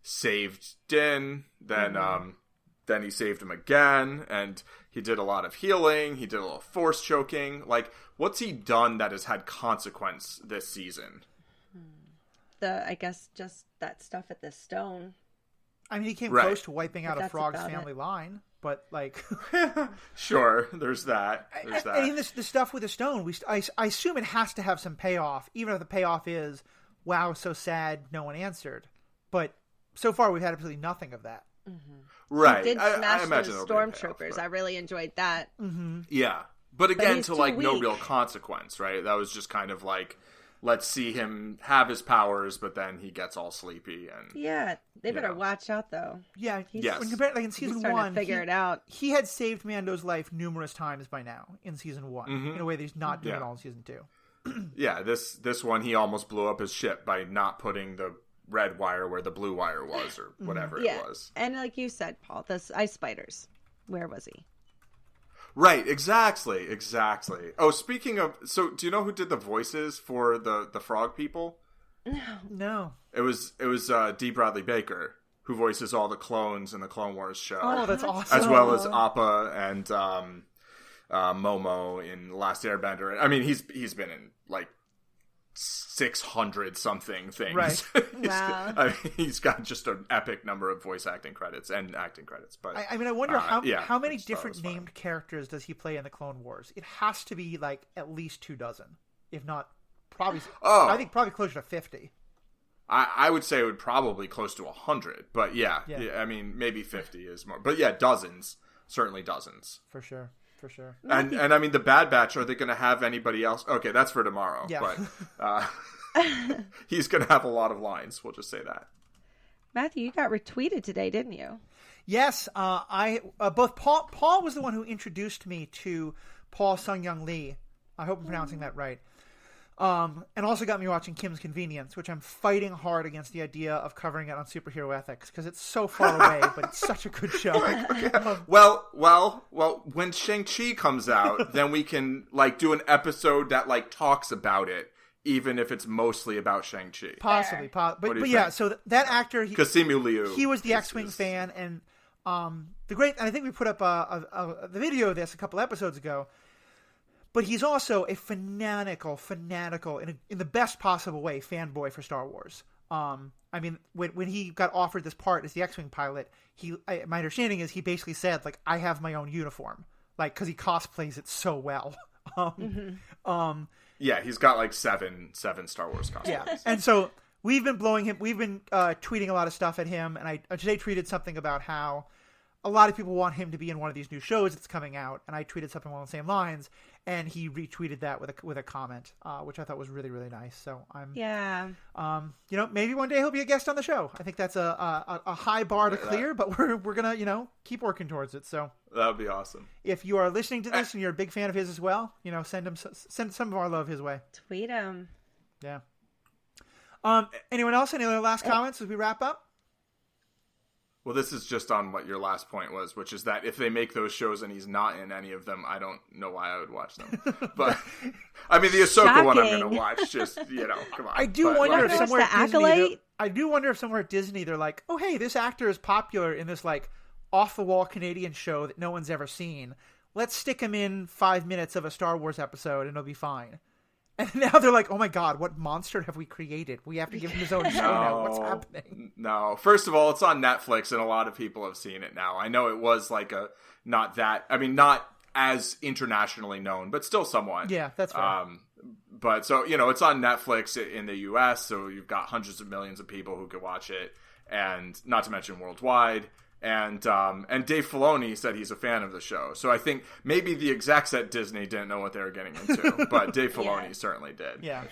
saved Din, then he saved him again, and he did a lot of healing, he did a little force choking. Like, what's he done that has had consequence this season? I guess just that stuff at the stone. I mean, he came close to wiping out a Frog's family line, but like... Sure, there's that. I mean, the stuff with the stone, I assume it has to have some payoff, even if the payoff is, wow, so sad, no one answered. But so far, we've had absolutely nothing of that. Mm-hmm. Right. He did smash those stormtroopers. I really enjoyed that. Mm-hmm. Yeah. But again, to like weak. No real consequence, right? That was just kind of like, let's see him have his powers, but then he gets all sleepy. And yeah, they better watch out, though. Yeah. When compared, like in season 1, to figure it out. He had saved Mando's life numerous times by now in season 1, in a way that he's not doing it all in season 2. Yeah, this one, he almost blew up his ship by not putting the red wire where the blue wire was, or whatever it was. And like you said, Paul, this ice spiders, where was he? Right, exactly. Oh, speaking of, so do you know who did the voices for the frog people? No. It was D. Bradley Baker, who voices all the clones in the Clone Wars show. Oh, that's awesome. As well as Appa and Momo in Last Airbender. I mean, he's been in like 600 something things. Right. Wow. I mean, he's got just an epic number of voice acting credits and acting credits. But I mean, I wonder how many different named characters does he play in the Clone Wars? It has to be like at least 24, if not probably. I think probably closer to 50. I would say it would probably close to 100, but yeah, I mean, maybe 50 is more, but yeah, certainly dozens. For sure. And I mean, the Bad Batch, are they going to have anybody else? Okay, that's for tomorrow. Yeah. But he's going to have a lot of lines. We'll just say that. Matthew, you got retweeted today, didn't you? Yes. Both Paul was the one who introduced me to Paul Sung-Young Lee. I hope I'm pronouncing that right. And also got me watching Kim's Convenience, which I'm fighting hard against the idea of covering it on Superhero Ethics because it's so far away, but it's such a good show. Well, when Shang-Chi comes out, then we can like do an episode that like talks about it, even if it's mostly about Shang-Chi. Possibly. But yeah, so that actor, Simu Liu, he was the X-Wing fan, and and I think we put up the video of this a couple episodes ago. But he's also a fanatical, in the best possible way, fanboy for Star Wars. I mean, when he got offered this part as the X-Wing pilot, my understanding is he basically said, like, I have my own uniform, like, because he cosplays it so well. Yeah, he's got like seven Star Wars costumes. Yeah, and so we've been tweeting a lot of stuff at him, and I today tweeted something about how a lot of people want him to be in one of these new shows that's coming out, and I tweeted something along the same lines, and he retweeted that with a comment, which I thought was really, really nice. So maybe one day he'll be a guest on the show. I think that's a high bar to clear, but we're gonna keep working towards it. So that would be awesome. If you are listening to this and you're a big fan of his as well, send some of our love his way. Tweet him. Yeah. Anyone else? Any other last comments as we wrap up? Well, this is just on what your last point was, which is that if they make those shows and he's not in any of them, I don't know why I would watch them. But I mean, the Ahsoka one I'm going to watch. Just come on. I do wonder if somewhere at Disney they're like, oh hey, this actor is popular in this like off the wall Canadian show that no one's ever seen. Let's stick him in 5 minutes of a Star Wars episode and it'll be fine. And now they're like, oh my god, what monster have we created? We have to give him his own show now. What's happening? No. First of all, it's on Netflix, and a lot of people have seen it now. I know it was like not as internationally known, but still somewhat. Yeah, that's fair. But so, it's on Netflix in the US, so you've got hundreds of millions of people who could watch it, and not to mention worldwide. And Dave Filoni said he's a fan of the show. So I think maybe the execs at Disney didn't know what they were getting into, but Dave Filoni certainly did. Yeah.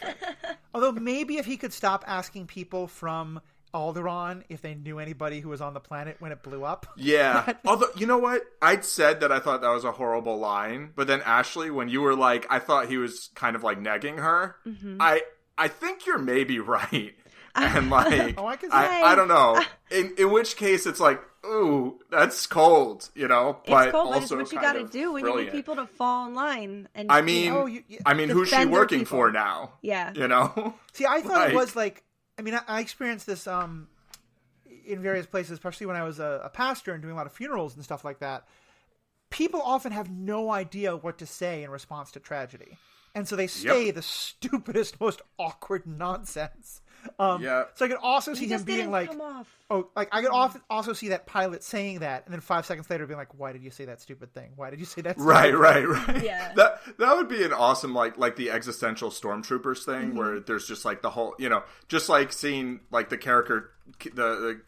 Although maybe if he could stop asking people from Alderaan if they knew anybody who was on the planet when it blew up. Yeah. Although, you know what? I'd said that I thought that was a horrible line, but then Ashley, when you were like, I thought he was kind of like negging her, I think you're maybe right. And like, I don't know. In which case it's like, ooh, that's cold, But it's cold, also but it's what you got to do when brilliant. You need people to fall in line. And I mean, who's she working for now? Yeah. See, I thought it was like, I experienced this in various places, especially when I was a pastor and doing a lot of funerals and stuff like that. People often have no idea what to say in response to tragedy. And so they say the stupidest, most awkward nonsense. So I could also see him being like, I could also see that pilot saying that, and then 5 seconds later being like, why did you say that stupid thing? Why did you say that? Right. Yeah. That would be an awesome, like the existential stormtroopers thing, where there's just like the whole, just like seeing like the character, the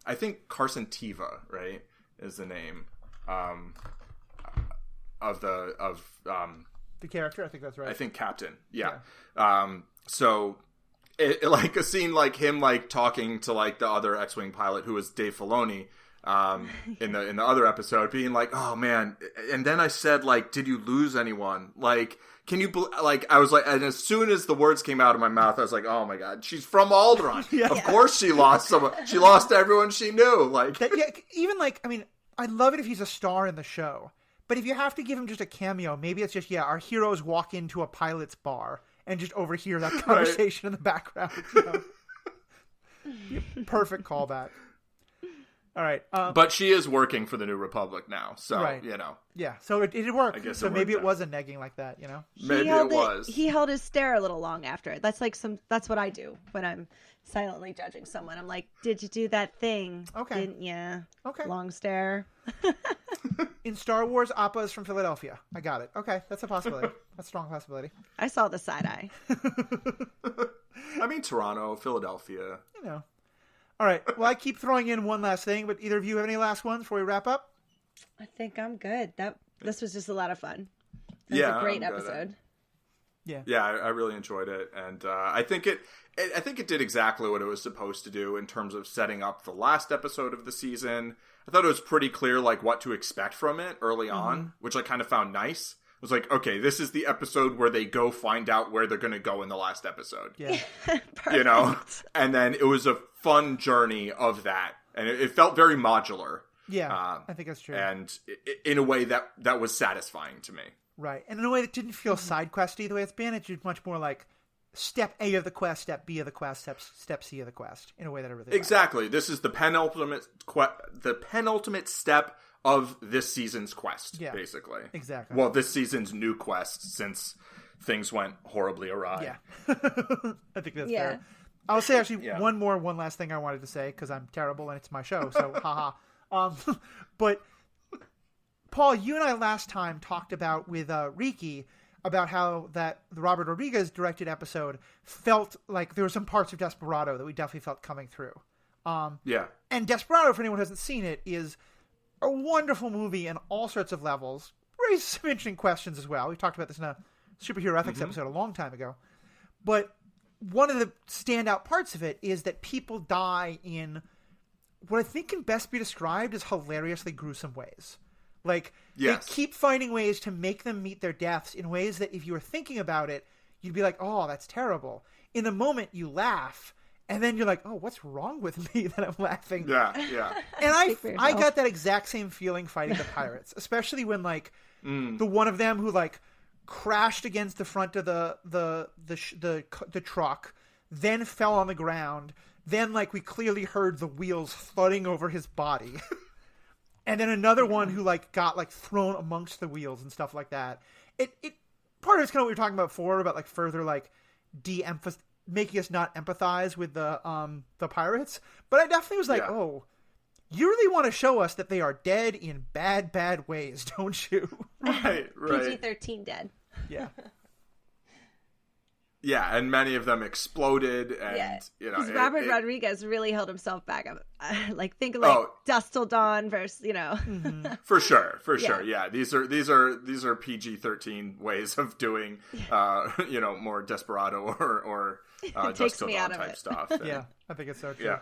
I think Carson Teva, right, is the name, of the character. I think that's right. I think Captain. Yeah. So. Like a scene like him like talking to like the other X-Wing pilot who was Dave Filoni in the other episode, being like, oh man, and then I said like, did you lose anyone? Like, can you like, I was like, and as soon as the words came out of my mouth, I was like, oh my god, she's from Alderaan. Of course she lost someone. She lost everyone she knew. Like even like, I'd love it if he's a star in the show, but if you have to give him just a cameo, maybe it's just our heroes walk into a pilot's bar and just overhear that conversation in the background. Perfect callback. All right. But she is working for the New Republic now, so, Yeah, so it did work. I guess so maybe it was a negging like that, Maybe it was. He held his stare a little long after it. That's what I do when I'm silently judging someone. I'm like, did you do that thing? Okay. Didn't you? Okay. Long stare. In Star Wars, Appa is from Philadelphia. I got it. Okay, that's a possibility. That's a strong possibility. I saw the side eye. Toronto, Philadelphia. All right. Well, I keep throwing in one last thing, but either of you have any last ones before we wrap up? I think I'm good. This was just a lot of fun. It was a great episode. Yeah, I really enjoyed it, and I think it did exactly what it was supposed to do in terms of setting up the last episode of the season. I thought it was pretty clear like what to expect from it early on, which I kind of found nice. It was like, okay, this is the episode where they go find out where they're going to go in the last episode. Yeah. And then it was a fun journey of that, and it felt very modular. Yeah, I think that's true. And in a way that was satisfying to me. Right, and in a way that didn't feel side questy the way it's been. It's just much more like step A of the quest, step B of the quest, step C of the quest. In a way that I really exactly. Liked. This is the penultimate step of this season's quest. Yeah, basically. Exactly. Well, this season's new quest, since things went horribly awry. Yeah, I think that's fair. I'll say actually one last thing I wanted to say because I'm terrible and it's my show. So haha. But Paul, you and I last time talked about with Riki about how the Robert Rodriguez directed episode felt like there were some parts of Desperado that we definitely felt coming through. And Desperado, for anyone who hasn't seen it, is a wonderful movie in all sorts of levels. Raises some interesting questions as well. We talked about this in a superhero ethics episode a long time ago. But one of the standout parts of it is that people die in what I think can best be described as hilariously gruesome ways. Like, they keep finding ways to make them meet their deaths in ways that if you were thinking about it, you'd be like, oh, that's terrible. In the moment, you laugh, and then you're like, oh, what's wrong with me that I'm laughing? Yeah. And I got that exact same feeling fighting the pirates, especially when, like, the one of them who, like, crashed against the front of the truck, then fell on the ground, then, like, we clearly heard the wheels thudding over his body. And then another one who, like, got, like, thrown amongst the wheels and stuff like that. It part of it's kind of what we were talking about before, about, like, further, like, making us not empathize with the pirates. But I definitely was like, oh, you really want to show us that they are dead in bad, bad ways, don't you? Right. PG-13 dead. Yeah. Yeah, and many of them exploded, and because Robert Rodriguez really held himself back. Think like Dusk Till Dawn versus for sure. Yeah, these are PG-13 ways of doing more Desperado or Dusk Till Dawn type stuff. And, yeah, I think it's so true.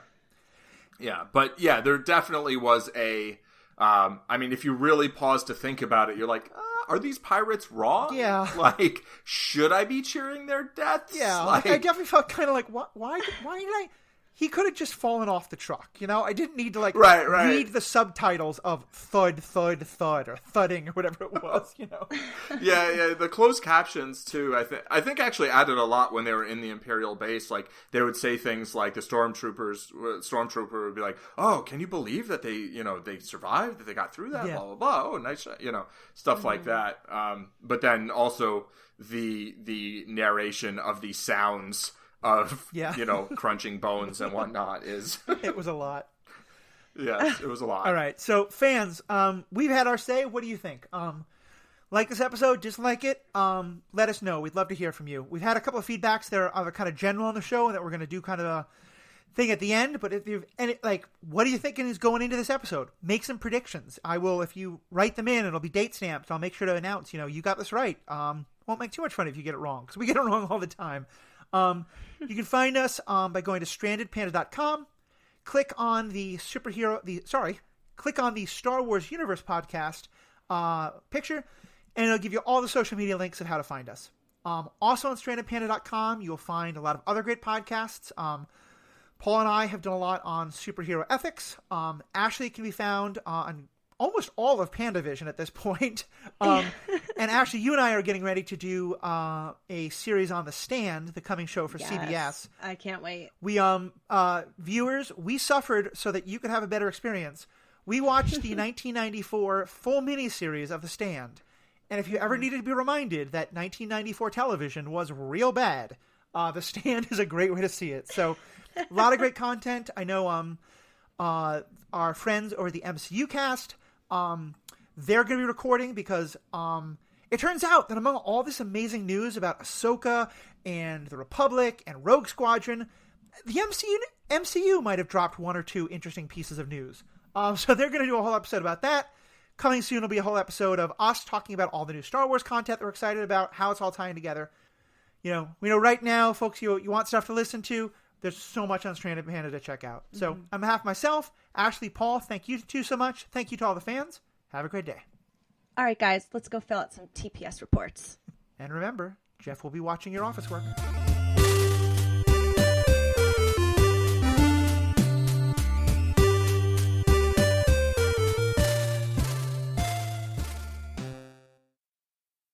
Yeah, but yeah, there definitely was a. If you really pause to think about it, you're like, are these pirates wrong? Yeah. Should I be cheering their deaths? Yeah. I definitely felt kind of like, why did I? He could have just fallen off the truck, I didn't need to read the subtitles of thud, thud, thud, or thudding, or whatever it was, Yeah, the closed captions too. I think actually added a lot when they were in the Imperial base. Like they would say things like the stormtrooper would be like, "Oh, can you believe that they survived? That they got through that? Blah blah blah. Oh, nice, stuff like that." But then also the narration of the sounds of crunching bones and whatnot is it was a lot. Yes, it was a lot. All right, so fans, we've had our say. What do you think? Like this episode, dislike it? Let us know. We'd love to hear from you. We've had a couple of feedbacks that are kind of general on the show, and that we're going to do kind of a thing at the end. But if you've what are you thinking is going into this episode? Make some predictions. I will, if you write them in, it'll be date stamped. I'll make sure to announce. You got this right. Won't make too much fun if you get it wrong, because we get it wrong all the time. You can find us by going to strandedpanda.com. Click on the Star Wars Universe podcast picture, and it'll give you all the social media links of how to find us. Also on strandedpanda.com, you'll find a lot of other great podcasts. Paul and I have done a lot on superhero ethics. Ashley can be found on almost all of PandaVision at this point. And Ashley, you and I are getting ready to do a series on The Stand, the coming show for CBS. I can't wait. We viewers, we suffered so that you could have a better experience. We watched the 1994 full miniseries of The Stand. And if you ever needed to be reminded that 1994 television was real bad, The Stand is a great way to see it. So a lot of great content. I know our friends over the MCU cast, they're going to be recording because it turns out that among all this amazing news about Ahsoka and the Republic and Rogue Squadron, the MCU might have dropped one or two interesting pieces of news. So they're going to do a whole episode about that. Coming soon will be a whole episode of us talking about all the new Star Wars content that we're excited about, how it's all tying together. We know right now, folks, you want stuff to listen to. There's so much on Stranded Panda to check out. So on behalf of myself, Ashley, Paul, thank you two so much. Thank you to all the fans. Have a great day. All right, guys, let's go fill out some TPS reports. And remember, Jeff will be watching your office work.